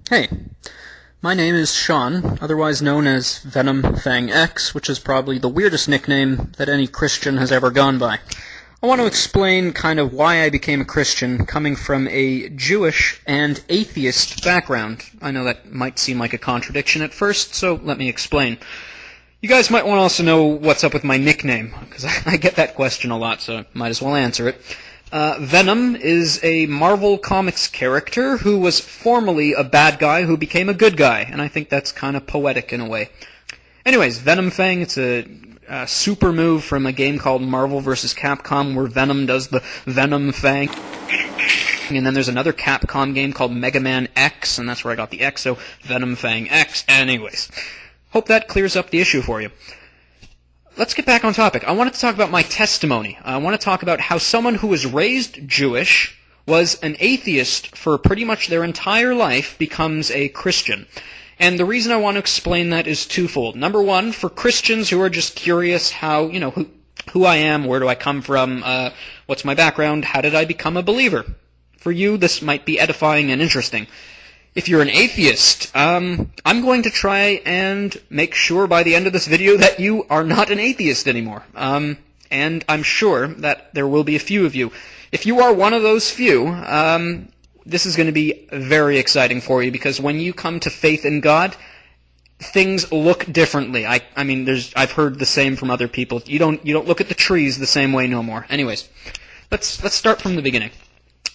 Hey, my name is Sean, otherwise known as Venom Fang X, which is probably the weirdest nickname that any Christian has ever gone by. I want to explain kind of why I became a Christian, coming from a Jewish and atheist background. I know that might seem like a contradiction at first, so let me explain. You guys might want to also know what's up with my nickname, because I get that question a lot, so I might as well answer it. Venom is a Marvel Comics character who was formerly a bad guy who became a good guy, and I think that's kind of poetic in a way. Anyways, Venom Fang, it's a super move from a game called Marvel vs. Capcom where Venom does the Venom Fang. And then there's another Capcom game called Mega Man X, and that's where I got the X, so Venom Fang X. Anyways, hope that clears up the issue for you. Let's get back on topic. I wanted to talk about my testimony. I want to talk about how someone who was raised Jewish, was an atheist for pretty much their entire life, becomes a Christian. And the reason I want to explain that is twofold. Number one, for Christians who are just curious how, who I am, where do I come from, what's my background, how did I become a believer? For you, this might be edifying and interesting. If you're an atheist, I'm going to try and make sure by the end of this video that you are not an atheist anymore. And I'm sure that there will be a few of you. If you are one of those few, this is going to be very exciting for you, because when you come to faith in God, things look differently. I mean, I've heard the same from other people. You don't look at the trees the same way no more. Anyways, let's start from the beginning.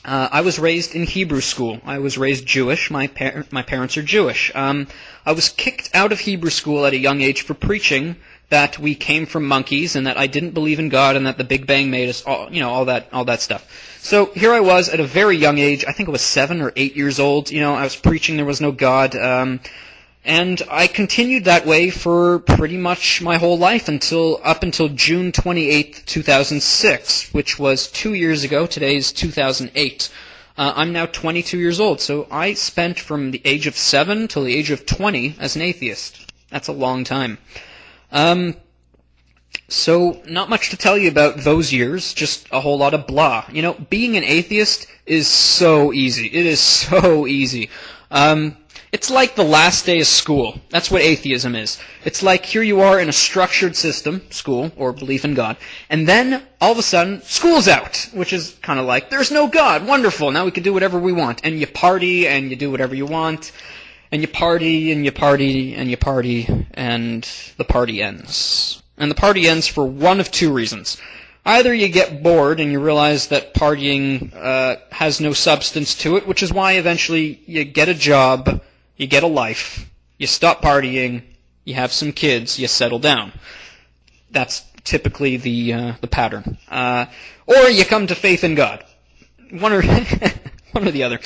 I was raised in Hebrew school. I was raised Jewish. My parents are Jewish. I was kicked out of Hebrew school at a young age for preaching that we came from monkeys and that I didn't believe in God and that the Big Bang made us all that stuff. So here I was at a very young age. I think I was 7 or 8 years old. I was preaching there was no God. And I continued that way for pretty much my whole life up until June 28th, 2006, which was 2 years ago. Today's 2008. I'm now 22 years old, so I spent from the age of 7 till the age of 20 as an atheist. That's a long time. So not much to tell you about those years, just a whole lot of blah. Being an atheist is so easy. It is so easy. It's like the last day of school. That's what atheism is. It's like here you are in a structured system, school, or belief in God, and then all of a sudden, school's out, which is kind of like, there's no God, wonderful, now we can do whatever we want. And you party, and you do whatever you want, and you party, and you party, and you party, and the party ends. And the party ends for one of two reasons. Either you get bored and you realize that partying has no substance to it, which is why eventually you get a job, you get a life, you stop partying, you have some kids, you settle down. That's typically the pattern. Or you come to faith in God. One or the other.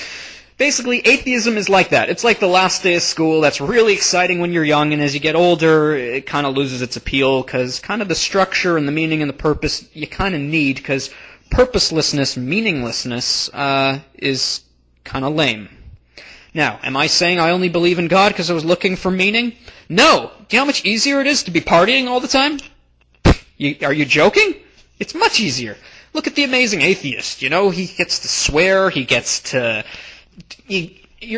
Basically, atheism is like that. It's like the last day of school. That's really exciting when you're young, and as you get older, it kind of loses its appeal, because kind of the structure and the meaning and the purpose you kind of need, because purposelessness, meaninglessness, is kind of lame. Now, am I saying I only believe in God because I was looking for meaning? No! Do you know how much easier it is to be partying all the time? Are you joking? It's much easier. Look at the amazing atheist. He gets to swear, he gets to...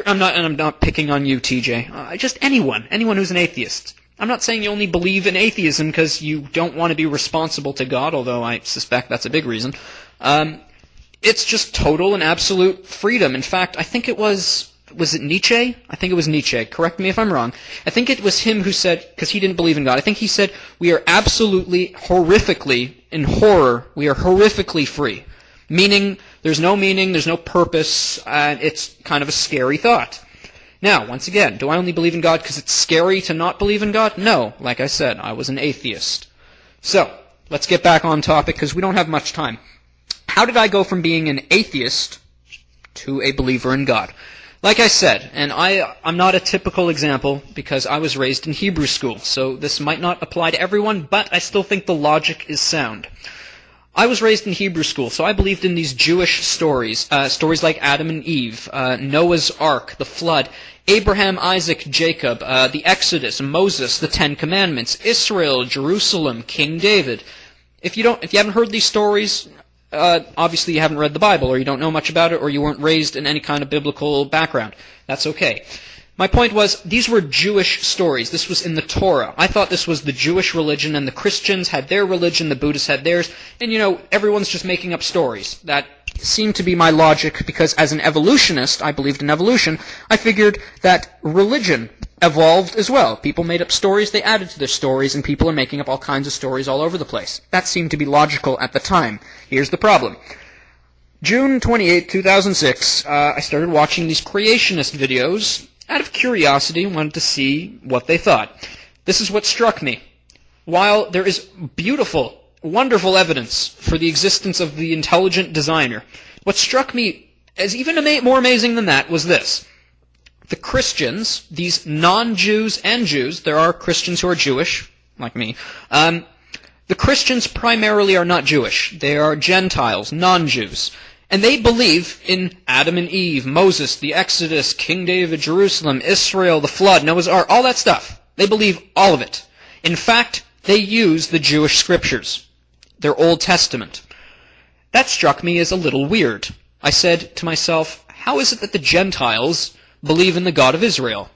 I'm not picking on you, TJ. Just anyone who's an atheist. I'm not saying you only believe in atheism because you don't want to be responsible to God, although I suspect that's a big reason. It's just total and absolute freedom. In fact, I think it was it Nietzsche? I think it was Nietzsche. Correct me if I'm wrong. I think it was him who said, because he didn't believe in God, I think he said, we are absolutely, horrifically, in horror, we are horrifically free. Meaning, there's no purpose, and it's kind of a scary thought. Now, once again, do I only believe in God because it's scary to not believe in God? No. Like I said, I was an atheist. So, let's get back on topic because we don't have much time. How did I go from being an atheist to a believer in God? Like I said, and I'm not a typical example because I was raised in Hebrew school, so this might not apply to everyone, but I still think the logic is sound. I was raised in Hebrew school, so I believed in these Jewish stories, stories like Adam and Eve, Noah's Ark, the Flood, Abraham, Isaac, Jacob, the Exodus, Moses, the Ten Commandments, Israel, Jerusalem, King David. If you haven't heard these stories, obviously you haven't read the Bible, or you don't know much about it, or you weren't raised in any kind of biblical background. That's okay. My point was, these were Jewish stories. This was in the Torah. I thought this was the Jewish religion, and the Christians had their religion, the Buddhists had theirs, and everyone's just making up stories. That seemed to be my logic, because as an evolutionist, I believed in evolution. I figured that religion evolved as well. People made up stories, they added to their stories, and people are making up all kinds of stories all over the place. That seemed to be logical at the time. Here's the problem. June 28, 2006, I started watching these creationist videos. Out of curiosity, wanted to see what they thought. This is what struck me. While there is beautiful, wonderful evidence for the existence of the intelligent designer, what struck me as even more amazing than that was this. The Christians, these non-Jews and Jews, there are Christians who are Jewish, like me, the Christians primarily are not Jewish. They are Gentiles, non-Jews. And they believe in Adam and Eve, Moses, the Exodus, King David, Jerusalem, Israel, the flood, Noah's Ark, all that stuff. They believe all of it. In fact, they use the Jewish scriptures, their Old Testament. That struck me as a little weird. I said to myself, how is it that the Gentiles believe in the God of Israel?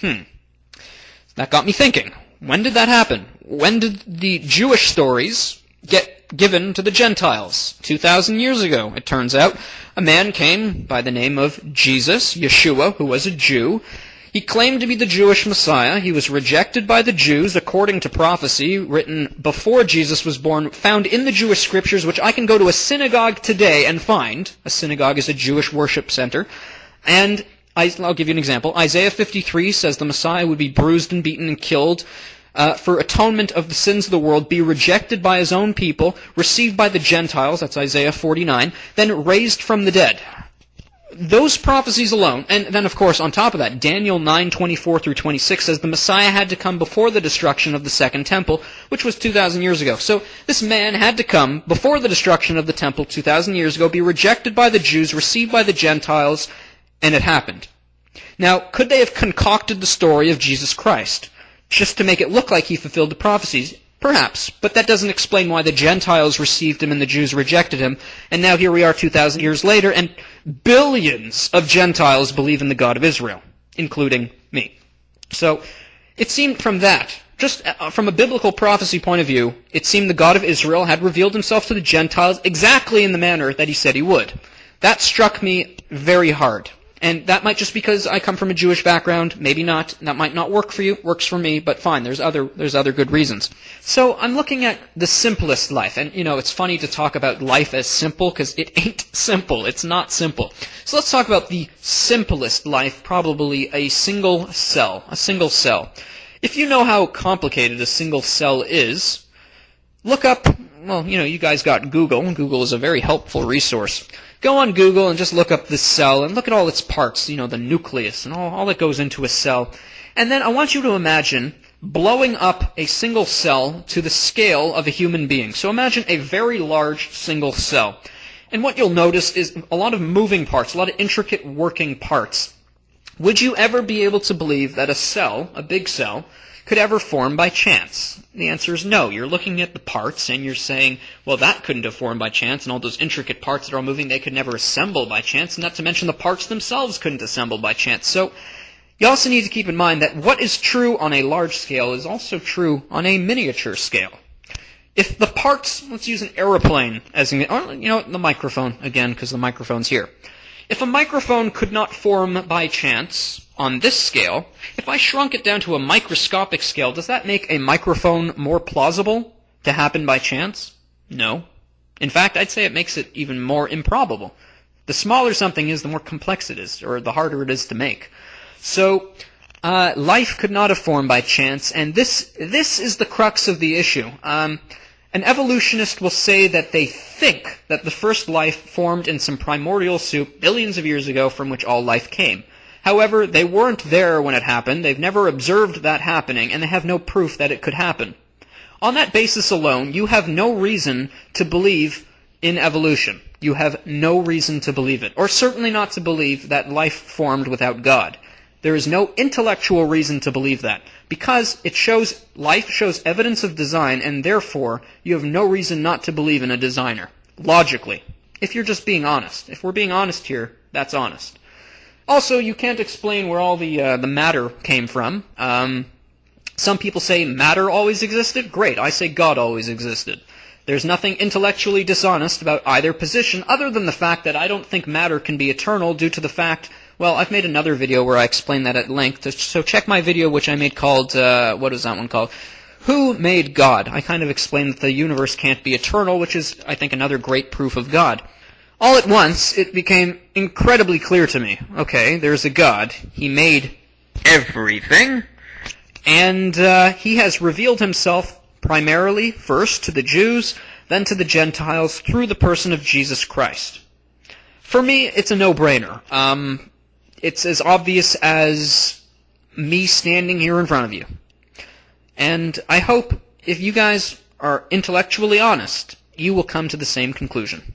That got me thinking. When did that happen? When did the Jewish stories get given to the Gentiles? 2,000 years ago, it turns out. A man came by the name of Jesus, Yeshua, who was a Jew. He claimed to be the Jewish Messiah. He was rejected by the Jews according to prophecy written before Jesus was born, found in the Jewish scriptures, which I can go to a synagogue today and find. A synagogue is a Jewish worship center. And I'll give you an example. Isaiah 53 says the Messiah would be bruised and beaten and killed for atonement of the sins of the world, be rejected by his own people, received by the Gentiles, that's Isaiah 49, then raised from the dead. Those prophecies alone, and then of course on top of that, Daniel 9:24 through 26 says the Messiah had to come before the destruction of the Second Temple, which was 2,000 years ago. So this man had to come before the destruction of the Temple 2,000 years ago, be rejected by the Jews, received by the Gentiles, and it happened. Now, could they have concocted the story of Jesus Christ just to make it look like he fulfilled the prophecies? Perhaps, but that doesn't explain why the Gentiles received him and the Jews rejected him, and now here we are 2,000 years later, and billions of Gentiles believe in the God of Israel, including me. So, it seemed from that, just from a biblical prophecy point of view, it seemed the God of Israel had revealed himself to the Gentiles exactly in the manner that he said he would. That struck me very hard. And that might just because I come from a Jewish background, maybe not. That might not work for you, works for me, but fine, there's other good reasons. So I'm looking at the simplest life, and it's funny to talk about life as simple because it ain't simple. It's not simple. So let's talk about the simplest life, probably a single cell. A single cell. If you know how complicated a single cell is, look up, you guys got Google. Google is a very helpful resource. Go on Google and just look up this cell and look at all its parts, the nucleus and all that goes into a cell. And then I want you to imagine blowing up a single cell to the scale of a human being. So imagine a very large single cell. And what you'll notice is a lot of moving parts, a lot of intricate working parts. Would you ever be able to believe that a cell, a big cell, could ever form by chance? The answer is no. You're looking at the parts and you're saying, well, that couldn't have formed by chance, and all those intricate parts that are all moving, they could never assemble by chance, not to mention the parts themselves couldn't assemble by chance. So you also need to keep in mind that what is true on a large scale is also true on a miniature scale. If the parts, let's use an aeroplane as an, or, the microphone again, because the microphone's here. If a microphone could not form by chance on this scale, if I shrunk it down to a microscopic scale, does that make a microphone more plausible to happen by chance? No. In fact, I'd say it makes it even more improbable. The smaller something is, the more complex it is, or the harder it is to make. So, life could not have formed by chance, and this is the crux of the issue. An evolutionist will say that they think that the first life formed in some primordial soup billions of years ago from which all life came. However, they weren't there when it happened, they've never observed that happening, and they have no proof that it could happen. On that basis alone, you have no reason to believe in evolution. You have no reason to believe it, or certainly not to believe that life formed without God. There is no intellectual reason to believe that, because life shows evidence of design, and therefore you have no reason not to believe in a designer. Logically. If you're just being honest. If we're being honest here, that's honest. Also, you can't explain where all the matter came from. Some people say matter always existed. Great, I say God always existed. There's nothing intellectually dishonest about either position other than the fact that I don't think matter can be eternal due to the fact, well, I've made another video where I explain that at length, so check my video which I made called, what is that one called? Who Made God? I kind of explained that the universe can't be eternal, which is, I think, another great proof of God. All at once, it became incredibly clear to me. Okay, there's a God. He made everything. And he has revealed himself primarily, first, to the Jews, then to the Gentiles, through the person of Jesus Christ. For me, it's a no-brainer. It's as obvious as me standing here in front of you. And I hope, if you guys are intellectually honest, you will come to the same conclusion.